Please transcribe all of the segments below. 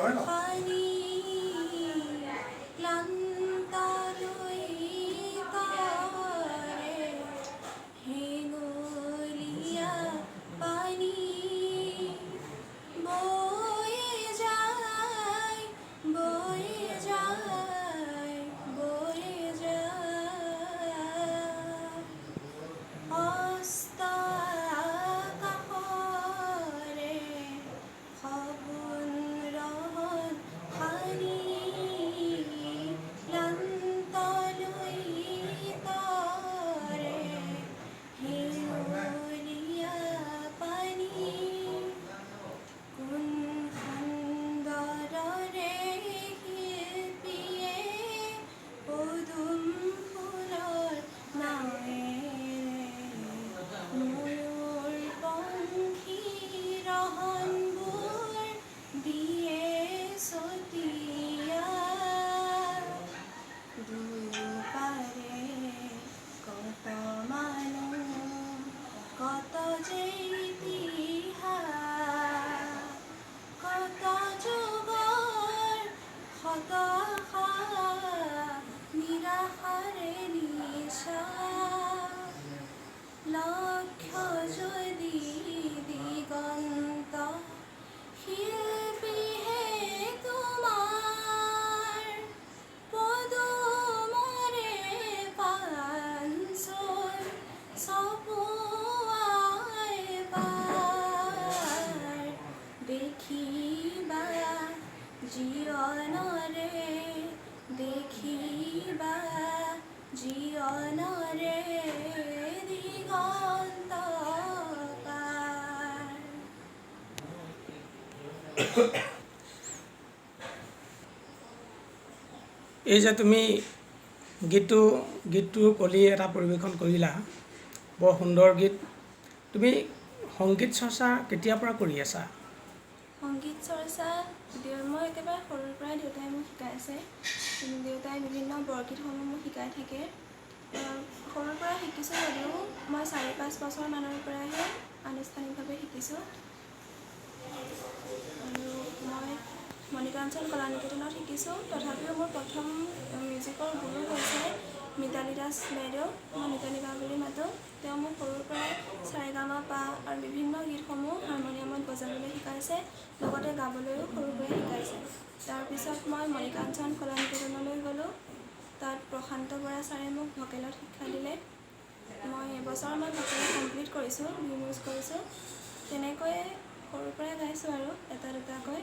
পানী ক্লান্তলৈ তাৰে হেঙুলীয়া পানী বৈ যায় বৈ যায় বৈ যায় অস্ত আকাশৰে সপোন ৰহন সানি ক্লান্তলৈ তৰে হেঙুলীয়া পানী কোন সুন্দৰৰে শিল্পীয়ে পদুম ফুলৰ নাৱেৰে ময়ূৰ পংখী ৰহনবোৰ দিয়ে ছটিয়া দুয়োপাৰে কত মানুহ কত যে ইতিহাস কত যুগৰ শত আশা নিৰাশাৰে নিশা লক্ষ্য যদি দিগন্ত শিল্পীহে তোমাৰ পদুমৰে পাঞ্চল চপোৱাই বাৰ দেখিবা জীৱনৰে দেখিবা জীৱনৰে দিগন্ত পাৰ। এই যে তুমি গীতটো কলি এটা পৰিৱেশন কৰিলা, বৰ সুন্দৰ গীত। তুমি সংগীত চৰ্চা কেতিয়াৰ পৰা কৰি আছা? সংগীত চৰ্চা মই একেবাৰে সৰুৰ পৰাই দেউতাই মোক শিকাইছে। দেউতাই বিভিন্ন বৰগীতসমূহ মোক শিকাই থাকে। সৰুৰ পৰা শিকিছোঁ যদিও মই 4-5 বছৰমানৰ পৰাহে আনুষ্ঠানিকভাৱে শিকিছোঁ। আৰু মই মণিকাঞ্চন কলা নিকেতনত শিকিছোঁ। তথাপিও মোৰ প্ৰথম মিউজিকৰ গুৰু হৈছে মিতালী দাস বাইদেউ। মই মিতালী বা বুলি মাতোঁ। তেওঁ মোক সৰুৰ পৰাই সাৰেগামাপা আৰু বিভিন্ন গীতসমূহ হাৰমনিয়ামত বজাবলৈ শিকাইছে, লগতে গাবলৈও সৰুৰ পৰাই শিকাইছে। তাৰপিছত মই মণিকাঞ্চন কলা নিকেতনলৈ গ'লোঁ। তাত প্ৰশান্ত বৰা ছাৰে মোক ভকেলত শিক্ষা দিলে। মই এবছৰ ভকেল কমপ্লিট কৰিছোঁ, ৰিমিউজ কৰিছোঁ। তেনেকৈয়ে সৰুৰ পৰাই গাইছোঁ আৰু এটা দুটাকৈ।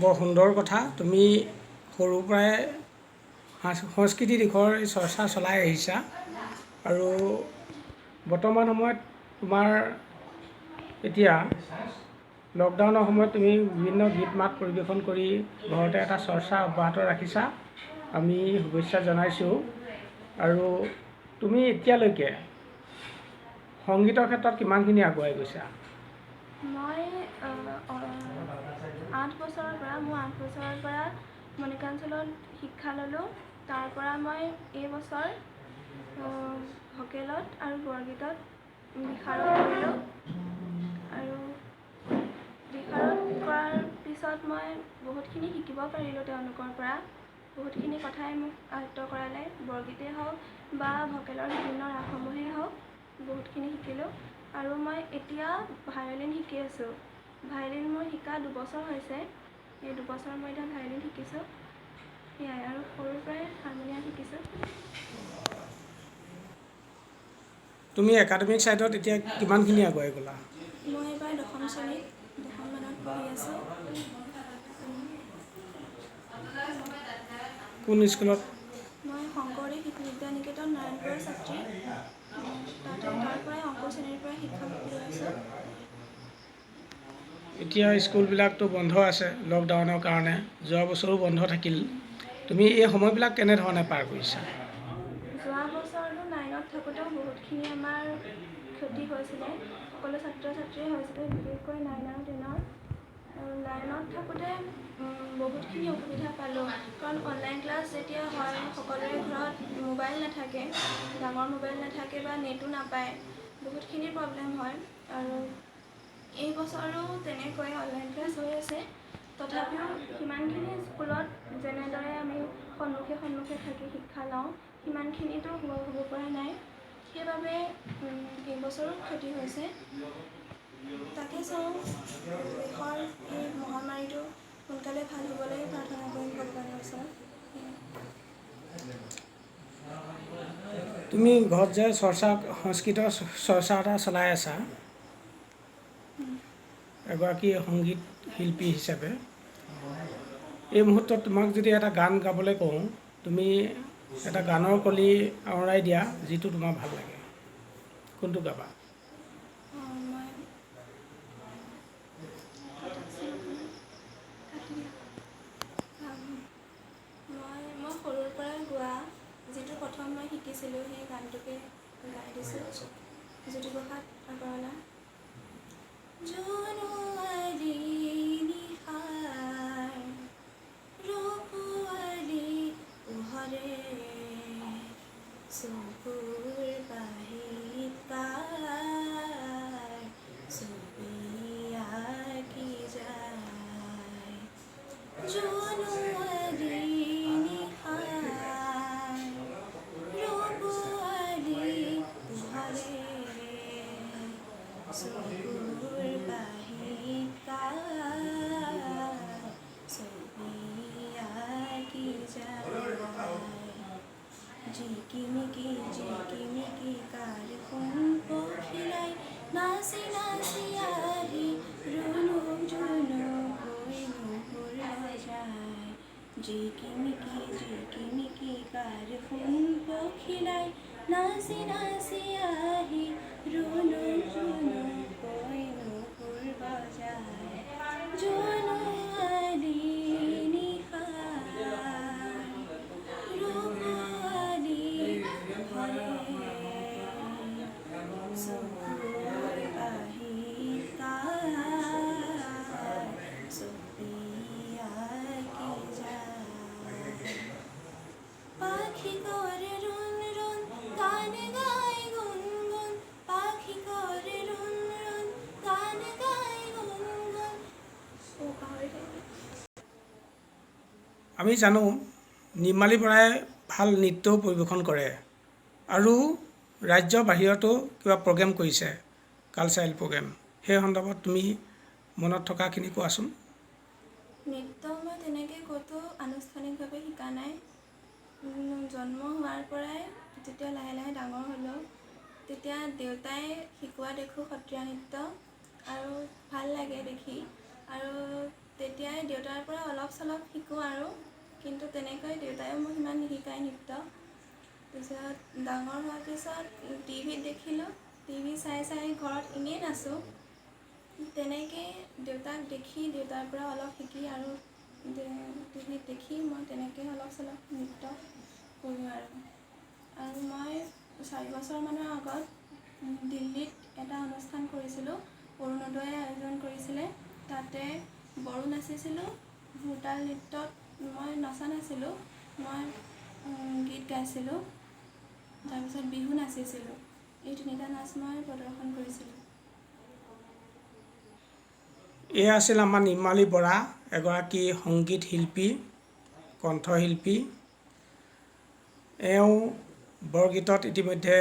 বৰ সুন্দৰ কথা। তুমি সৰুৰ পৰাই সংস্কৃতি দিশৰ চৰ্চা চলাই আহিছা আৰু বৰ্তমান সময়ত তোমাৰ এতিয়া লকডাউনৰ সময়ত তুমি বিভিন্ন গীত মাত পৰিৱেশন কৰি ঘৰতে এটা চৰ্চা অব্যাহত ৰাখিছা। আমি শুভেচ্ছা জনাইছোঁ। আৰু তুমি এতিয়ালৈকে সংগীতৰ ক্ষেত্ৰত কিমানখিনি আগুৱাই গৈছা? মই 8 বছৰৰ পৰা মণিকাঞ্চলত শিক্ষা ল'লোঁ। তাৰ পৰা মই এইবছৰ ভকেলত আৰু বৰগীতত দিশাৰদ কৰিলোঁ। আৰু দিশাৰদ কৰাৰ পিছত মই বহুতখিনি শিকিব পাৰিলোঁ তেওঁলোকৰ পৰা। বহুতখিনি কথাই মোক আয়ত্ব কৰালে। বৰগীতেই হওক বা ভকেলৰ বিভিন্ন ৰাগসমূহেই হওক, বহুতখিনি শিকিলোঁ। আৰু মই এতিয়া ভায়লিন শিকি আছোঁ। ভায়লিন মোৰ শিকা 2 বছৰ হৈছে। এই 2 বছৰ মই এতিয়া ভায়লিন শিকিছোঁ। সেয়াই, আৰু সৰুৰ পৰাই হাৰমনিয়াম শিকিছোঁ। তুমি একাডেমিক ছাইডত এতিয়া কিমানখিনি আগুৱাই গ'লা? মই এইবাৰ 10ম শ্ৰেণীত 10ম মানত পঢ়ি আছোঁ। কোন স্কুলত? মই শংকৰদেৱ শিশু বিদ্যা নিকেতন নাৰায়ণপুৰৰ ছাত্ৰী। তাৰ পৰাই অংকুৰ শ্ৰেণীৰ পৰা শিক্ষা লৈ আছোঁ। এতিয়া স্কুলবিলাকতো বন্ধ আছে লকডাউনৰ কাৰণে, যোৱা বছৰো বন্ধ থাকিল। তুমি এই সময়বিলাক কেনেধৰণে পাৰ কৰিছা? যোৱা বছৰতো 9ত থাকোঁতেও বহুতখিনি আমাৰ ক্ষতি হৈছিলে। সকলো ছাত্ৰ ছাত্ৰীয়ে হৈছিলে, বিশেষকৈ 9 আৰু 10ৰ। 9ত থাকোঁতে বহুতখিনি অসুবিধা পালোঁ। কাৰণ অনলাইন ক্লাছ যেতিয়া হয়, সকলোৰে ঘৰত মোবাইল নাথাকে, ডাঙৰ মোবাইল নাথাকে বা নেটো নাপায়। বহুতখিনি প্ৰব্লেম হয়। আৰু এই বছৰো তেনেকৈ অনলাইন ক্লাছ হৈ আছে। তথাপিও সিমানখিনি স্কুলত যেনেদৰে আমি সন্মুখে সন্মুখে থাকি শিক্ষা লওঁ সিমানখিনিতো হ'ব পৰা নাই। সেইবাবে এইবছৰো ক্ষতি হৈছে। তাকে চাওঁ, দেশৰ এই মহামাৰীটো সোনকালে ভাল হ'বলৈ প্ৰাৰ্থনা কৰিম ভগৱানৰ ওচৰত। তুমি ঘৰত যে সংস্কৃতৰ চৰ্চা এটা চলাই আছা এগৰাকী সংগীত শিল্পী হিচাপে, এই মুহূৰ্তত তোমাক যদি এটা গান গাবলৈ কওঁ, তুমি এটা গানৰ কলি আওৰাই দিয়া যিটো তোমাৰ ভাল লাগে, কোনটো গাবা? মই সৰুৰ পৰাই গোৱা যিটো প্ৰথম মই শিকিছিলোঁ সেই গানটোকে গাই দিছোঁ, জ্যোতিপ্ৰসাদ আগৰৱালা। জোনোৱাৰী নিশাৰ ৰূপোৱালী পোহৰে চকুৰ বাহিত কাৰ ছবি আঁকি যায়। জোনোৱাৰী নিশাৰ ৰূপোৱালী পোহৰে চকুৰ বাহিত কাৰ ছবি আঁকি যায়। জিকিমিকি কাৰ সোণ পখিলাই নাচি নাচি আহি ৰুণুক জুনুক হৈ নুপুৰ বজায়। জিকিমিকি কাৰ সোণ পখিলাই নাচি নাচি আহি ৰুণুক জুনুক হৈ নুপুৰ বজায়। জোনোৱাৰী নিশাৰ ৰূপোৱালী পোহৰে চকুৰ বাহিত কাৰ ছবি আঁকি যায়। পাখি কৰে ৰুণ ৰুণ গান গাই গুণ গুণ, পাখি কৰে ৰুণ ৰুণ গান গাই গুণ গুণ। আমি জানো নিৰ্মালী বৰাই ভাল নৃত্যও পৰিৱেশন কৰে আৰু ৰাজ্যৰ বাহিৰতো কিবা প্ৰগ্ৰেম কৰিছে, কালচাৰেল প্ৰগ্ৰেম। সেই সন্দৰ্ভত তুমি মনত থকাখিনি কোৱাচোন। নৃত্য মই তেনেকৈ ক'তো আনুষ্ঠানিকভাৱে শিকা নাই। জন্ম হোৱাৰ পৰাই যেতিয়া লাহে লাহে ডাঙৰ হ'লোঁ তেতিয়া দেউতাই শিকোৱা দেখোঁ সত্ৰীয়া নৃত্য আৰু ভাল লাগে দেখি, আৰু তেতিয়াই দেউতাৰ পৰা অলপ চলপ শিকোঁ আৰু, কিন্তু তেনেকৈ দেউতাইও মোক সিমান নিশিকায় নৃত্য। তাৰপিছত ডাঙৰ হোৱাৰ পিছত টিভিত দেখিলোঁ, টিভি চাই চাই ঘৰত এনেই নাচোঁ। তেনেকৈ দেউতাক দেখি দেউতাৰ পৰা অলপ শিকি আৰু টিভিত দেখি মই তেনেকৈ অলপ চলপ নৃত্য কৰোঁ আৰু মই 4 বছৰমানৰ আগত দিল্লীত এটা অনুষ্ঠান কৰিছিলোঁ, অৰুণোদয়ে আয়োজন কৰিছিলে। তাতে বড়ো নাচিছিলোঁ, ভোৰতাল নৃত্যত মই নচা নাছিলোঁ, মই গীত গাইছিলোঁ, তাৰপিছত বিহু নাচিছিলোঁ। এই 3টা নাচ মই প্ৰদৰ্শন কৰিছিলোঁ। এয়া আছিল আমাৰ নিৰ্মালী বৰা, এগৰাকী সংগীত শিল্পী, কণ্ঠশিল্পী। এওঁ বৰগীতত ইতিমধ্যে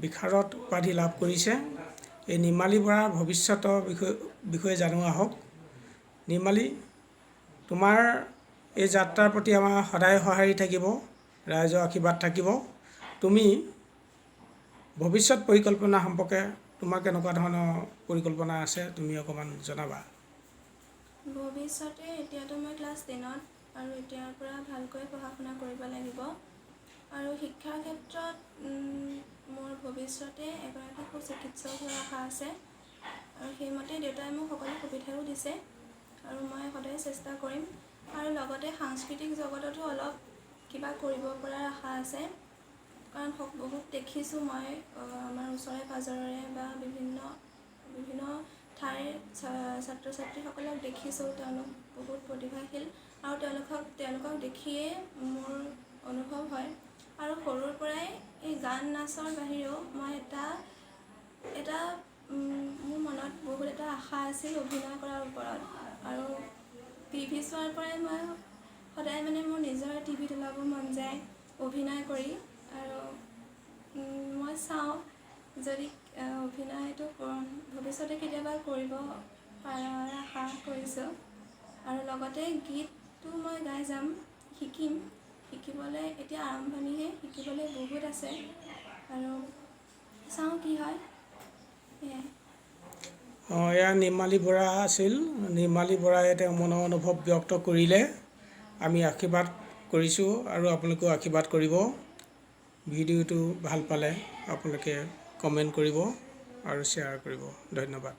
বিশাৰদ উপাধি লাভ কৰিছে। এই নিৰ্মালী বৰাৰ ভৱিষ্যতৰ বিষয়ে জানো আহক। নিৰ্মালী, তোমাৰ এই যাত্ৰাৰ প্ৰতি আমাৰ সদায় সঁহাৰি থাকিব, ৰাইজৰ আশীৰ্বাদ থাকিব। তুমি ভৱিষ্যত পৰিকল্পনা সম্পৰ্কে তোমাৰ কেনেকুৱা ধৰণৰ পৰিকল্পনা আছে তুমি অকণমান জনাবা। ভৱিষ্যতে এতিয়াতো মই ক্লাছ 10ত আৰু এতিয়াৰ পৰা ভালকৈ পঢ়া শুনা কৰিব লাগিব। আৰু শিক্ষাৰ ক্ষেত্ৰত মোৰ ভৱিষ্যতে এগৰাকী সুচিকিৎসক হোৱাৰ আশা আছে, আৰু সেইমতে দেউতাই মোক সকলো সুবিধাও দিছে আৰু মই সদায় চেষ্টা কৰিম। আৰু লগতে সাংস্কৃতিক জগততো অলপ কিবা কৰিব পৰাৰ আশা আছে, কাৰণ বহুত দেখিছোঁ মই আমাৰ ওচৰে পাঁজৰে বা বিভিন্ন ঠাইৰ ছাত্ৰ ছাত্ৰীসকলক দেখিছোঁ, তেওঁলোক বহুত প্ৰতিভাশীল আৰু তেওঁলোকক দেখিয়ে মোৰ অনুভৱ হয়। আৰু সৰুৰ পৰাই এই গান নাচৰ বাহিৰেও মই এটা মোৰ মনত বহুত এটা আশা আছিল অভিনয় কৰাৰ ওপৰত আৰু টিভি চোৱাৰ পৰাই মই সদায় মানে মোৰ নিজৰ টিভিত ওলাব মন যায় অভিনয় কৰি আৰু মই চাওঁ যদি অভিনয়টো ভৱিষ্যতে কেতিয়াবা কৰিব পাৰাৰ আশা কৰিছোঁ আৰু লগতে গীতটো মই গাই যাম শিকিবলৈ এতিয়া আৰম্ভণিহে শিকিবলৈ বহুত আছে আৰু চাওঁ কি হয় সেয়াই এয়া নিৰ্মালী বৰা আছিল। নিৰ্মালী বৰাই তেওঁ মনৰ অনুভৱ ব্যক্ত কৰিলে। আমি আশীৰ্বাদ কৰিছোঁ আৰু আপোনালোকেও আশীৰ্বাদ কৰিব। ভিডিঅ'টো ভাল পালে আপোনালোকে কমেণ্ট কৰিব আৰু শ্বেয়াৰ কৰিব। ধন্যবাদ।